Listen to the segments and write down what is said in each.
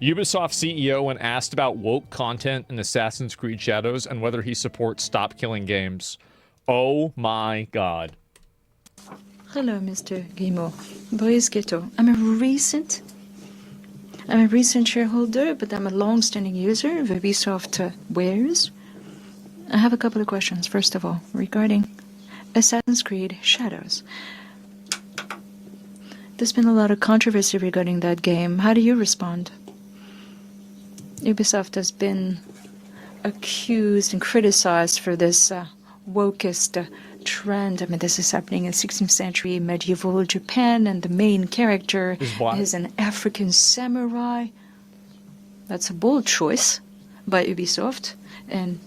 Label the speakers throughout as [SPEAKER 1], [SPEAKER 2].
[SPEAKER 1] Ubisoft CEO, when asked about woke content in Assassin's Creed Shadows and whether he supports stop killing games. Oh my god.
[SPEAKER 2] Hello, Mr. Guillemot. Brice Ghetto. I'm a recent shareholder, but I'm a long-standing user of Ubisoft wares. I have a couple of questions. First of all, regarding Assassin's Creed Shadows. There's been a lot of controversy regarding that game. How do you respond? Ubisoft has been accused and criticized for this wokest trend. I mean, this is happening in 16th century medieval Japan, and the main character is an African samurai. That's a bold choice by Ubisoft. And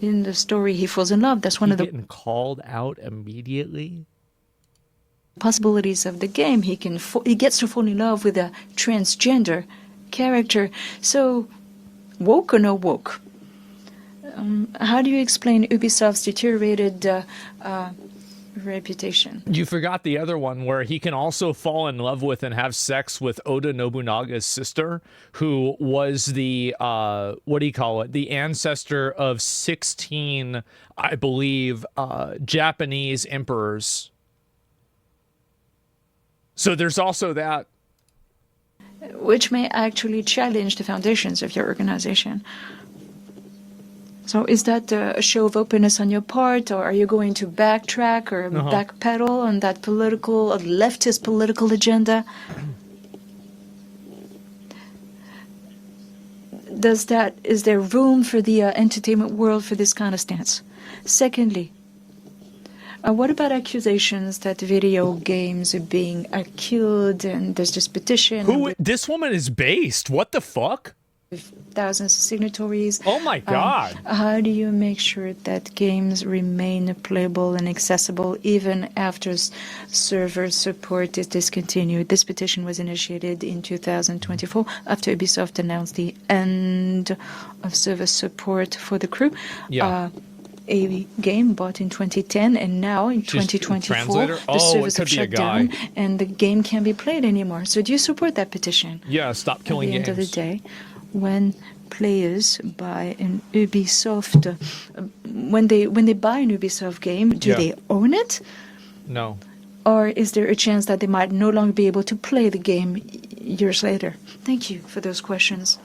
[SPEAKER 2] in the story, he falls in love. That's one of the
[SPEAKER 1] getting called out immediately.
[SPEAKER 2] Possibilities of the game. He gets to fall in love with a transgender character. So, woke or no woke? How do you explain Ubisoft's deteriorated reputation?
[SPEAKER 1] You forgot the other one where he can also fall in love with and have sex with Oda Nobunaga's sister, who was the, what do you call it? The ancestor of 16, I believe, Japanese emperors. So there's also that.
[SPEAKER 2] Which may actually challenge the foundations of your organization. So is that a show of openness on your part, or are you going to backtrack or backpedal on that leftist political agenda? Is there room for the entertainment world for this kind of stance? Secondly, what about accusations that video games are being killed, and there's this petition?
[SPEAKER 1] This woman is based. What the fuck?
[SPEAKER 2] Thousands of signatories.
[SPEAKER 1] Oh my god.
[SPEAKER 2] How do you make sure that games remain playable and accessible even after server support is discontinued? This petition was initiated in 2024 after Ubisoft announced the end of server support for The Crew.
[SPEAKER 1] Yeah.
[SPEAKER 2] A game bought in 2010, and now in 2024 the servers have shut down and the game can't be played anymore. So do you support that petition?
[SPEAKER 1] Yeah, stop killing games.
[SPEAKER 2] At the end of the day, when players buy an Ubisoft, when they buy an Ubisoft game, do they own it?
[SPEAKER 1] No.
[SPEAKER 2] Or is there a chance that they might no longer be able to play the game years later? Thank you for those questions.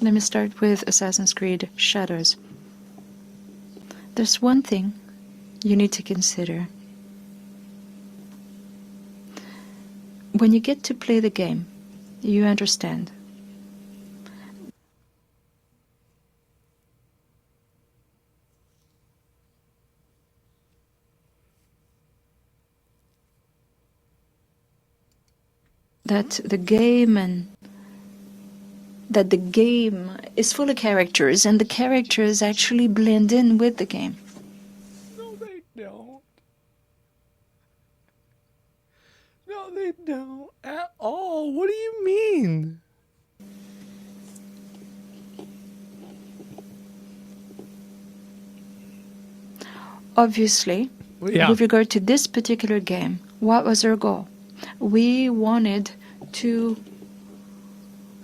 [SPEAKER 2] Let me start with Assassin's Creed Shadows. There's one thing you need to consider. When you get to play the game, you understand. That the game is full of characters, and the characters actually blend in with the game.
[SPEAKER 1] No, they don't. No, they don't at all. What do you mean?
[SPEAKER 2] Obviously, with regard to this particular game, what was our goal? We wanted to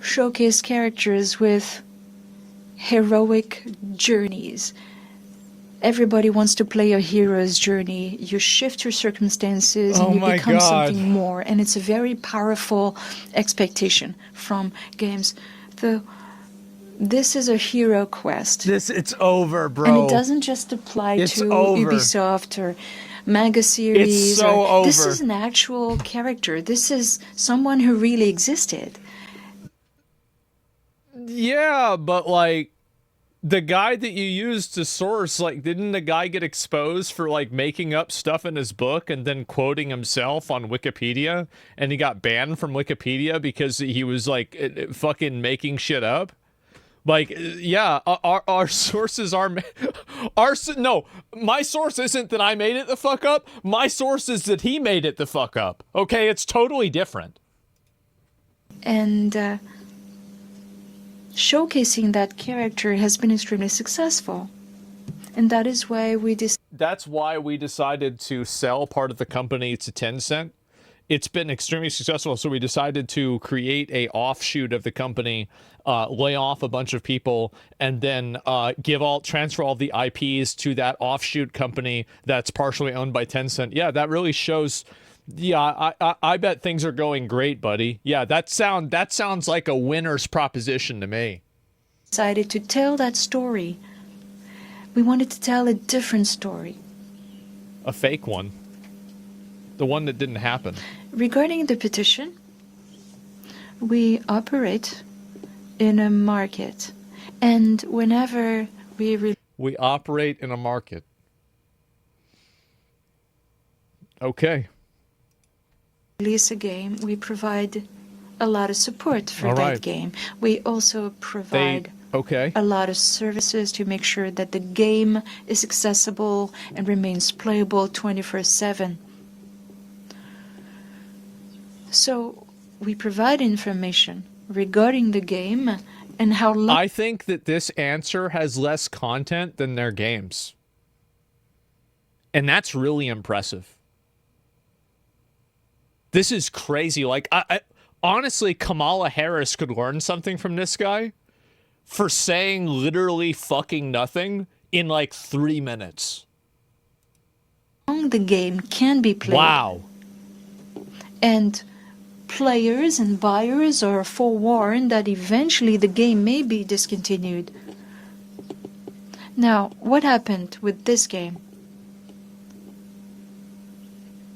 [SPEAKER 2] showcase characters with heroic journeys. Everybody wants to play a hero's journey. You shift your circumstances and you become something more. And it's a very powerful expectation from games. This is a hero quest.
[SPEAKER 1] It's over, bro.
[SPEAKER 2] And it doesn't just apply to Ubisoft or manga series.
[SPEAKER 1] It's so over.
[SPEAKER 2] This is an actual character. This is someone who really existed.
[SPEAKER 1] Yeah, but like the guy that you used to source, like, didn't the guy get exposed for like making up stuff in his book and then quoting himself on Wikipedia, and he got banned from Wikipedia because he was like fucking making shit up? Like, yeah, our sources are no, my source isn't that I made it the fuck up. My source is that he made it the fuck up. Okay, it's totally different.
[SPEAKER 2] And showcasing that character has been extremely successful. And that is why we decided
[SPEAKER 1] to sell part of the company to Tencent it's been extremely successful. So we decided to create a offshoot of the company, lay off a bunch of people, and then transfer all the IPs to that offshoot company that's partially owned by Tencent. Yeah, that really shows. Yeah, I bet things are going great, buddy. Yeah, that sounds like a winner's proposition to me.
[SPEAKER 2] Decided to tell that story. We wanted to tell a different story.
[SPEAKER 1] A fake one. The one that didn't happen.
[SPEAKER 2] Regarding the petition, we operate in a market, and whenever
[SPEAKER 1] we operate in a market. Okay.
[SPEAKER 2] Release a game, we provide a lot of support for that game. We also provide a lot of services to make sure that the game is accessible and remains playable 24/7. So we provide information regarding the game and how long.
[SPEAKER 1] I think that this answer has less content than their games. And that's really impressive. This is crazy. Like, I honestly, Kamala Harris could learn something from this guy for saying literally fucking nothing in like 3 minutes.
[SPEAKER 2] The game can be played.
[SPEAKER 1] Wow.
[SPEAKER 2] And players and buyers are forewarned that eventually the game may be discontinued. Now, what happened with this game?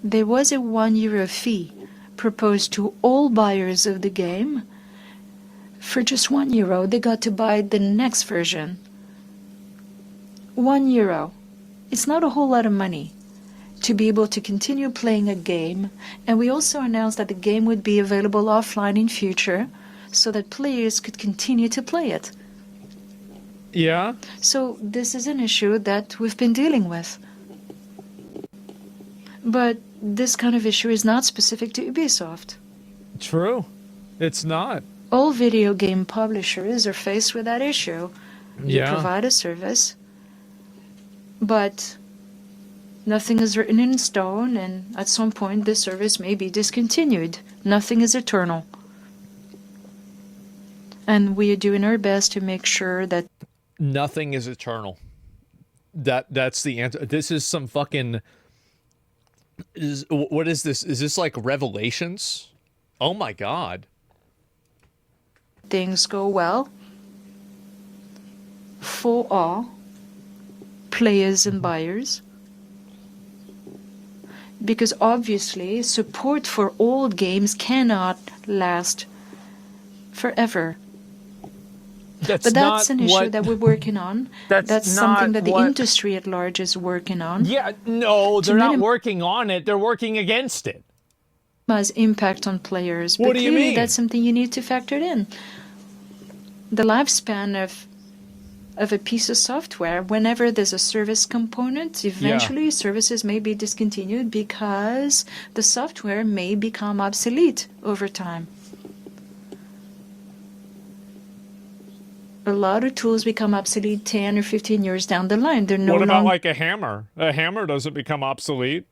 [SPEAKER 2] There was a €1 fee proposed to all buyers of the game. For just €1, they got to buy the next version. €1. It's not a whole lot of money to be able to continue playing a game. And we also announced that the game would be available offline in future so that players could continue to play it.
[SPEAKER 1] Yeah.
[SPEAKER 2] So this is an issue that we've been dealing with. But this kind of issue is not specific to Ubisoft.
[SPEAKER 1] True. It's not.
[SPEAKER 2] All video game publishers are faced with that issue. You provide a service, but nothing is written in stone, and at some point this service may be discontinued. Nothing is eternal. And we are doing our best to make sure that
[SPEAKER 1] nothing is eternal. That's the answer. This is some fucking... what is this? Is this like Revelations? Oh my god.
[SPEAKER 2] Things go well for all players and buyers. Because obviously support for old games cannot last forever. But that's an issue that we're working on. That's something that the industry at large is working on.
[SPEAKER 1] Yeah, no, they're not working on it. They're working against it.
[SPEAKER 2] Has impact on players.
[SPEAKER 1] What do you mean?
[SPEAKER 2] That's something you need to factor in. The lifespan of a piece of software, whenever there's a service component, eventually services may be discontinued because the software may become obsolete over time. A lot of tools become obsolete 10 or 15 years down the line. They're no
[SPEAKER 1] longer... What about like a
[SPEAKER 2] longer
[SPEAKER 1] hammer? A hammer doesn't become obsolete.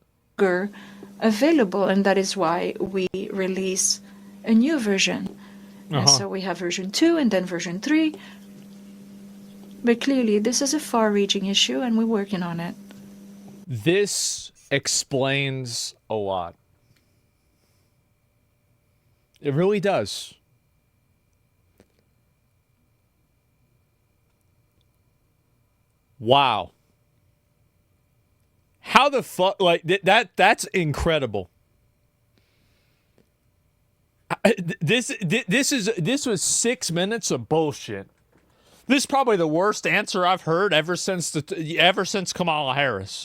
[SPEAKER 2] Available, and that is why we release a new version. And so we have version 2 and then version 3. But clearly, this is a far-reaching issue, and we're working on it.
[SPEAKER 1] This explains a lot. It really does. Wow. How the fuck, like, that's incredible. This was 6 minutes of bullshit. This is probably the worst answer I've heard ever since Kamala Harris.